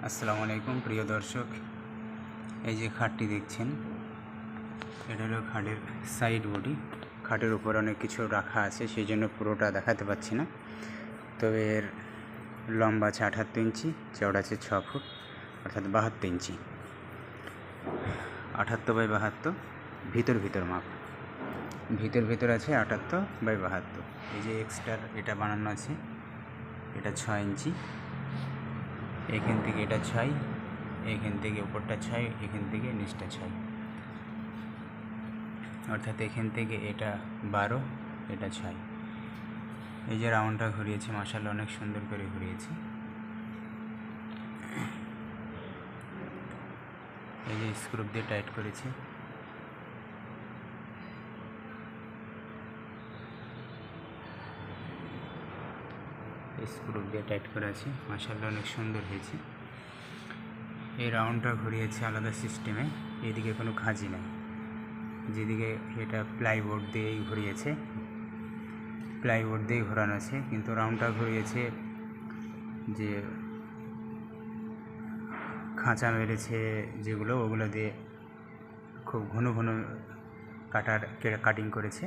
আসসালামু আলাইকুম প্রিয় দর্শক, এই যে খাটটি দেখছেন এটা হলো খাটের সাইড বডি। খাটের উপর অনেক কিছু রাখা আছে, সেই জন্য পুরোটা দেখাতে পাচ্ছি না। তবে এর লম্বা আছে 78 ইঞ্চি, চওড়া আছে 6 ফুট অর্থাৎ 72 ইঞ্চি। 78x72 ভিতর মাপ, ভিতর আছে 78x72। এই যে এক্সট্রা এটা বানানো আছে, এটা 6 ইঞ্চি, এখান থেকে এটা 6, এখান থেকে উপরটা 6, এখান থেকে নিচটা 6, অর্থাৎ এখান থেকে এটা 12, এটা 6। এই যে রাউন্ডটা ঘুরিয়েছে, মাশাআল্লাহ অনেক সুন্দর করে ঘুরিয়েছে। এই যে স্ক্রু দিয়ে টাইট করেছে। স্ক্রু দিয়ে টাইট করা আছে, মাশাআল্লাহ অনেক সুন্দর হয়েছে। এই রাউন্ডটা ঘুরিয়েছে আলাদা সিস্টেমে, এদিকে কোনো খাঁজি নেই। যেদিকে এটা প্লাইবোর্ড দিয়েই ঘুরিয়েছে, প্লাইবোর্ড দিয়েই ঘোরানো আছে, কিন্তু রাউন্ডটা ঘুরিয়েছে যে খাঁচা মেরেছে যেগুলো, ওগুলো দিয়ে খুব ঘন কাটিং করেছে।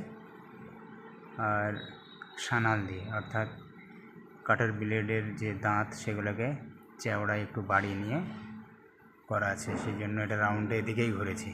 আর সানাল দিয়ে, অর্থাৎ কাটার ব্লেডের যে দাঁত সেগুলোকে চওড়ায় একটু বাড়িয়ে নিয়ে করা আছে, সেই জন্য এটা রাউন্ডে এদিকেই ঘুরেছে।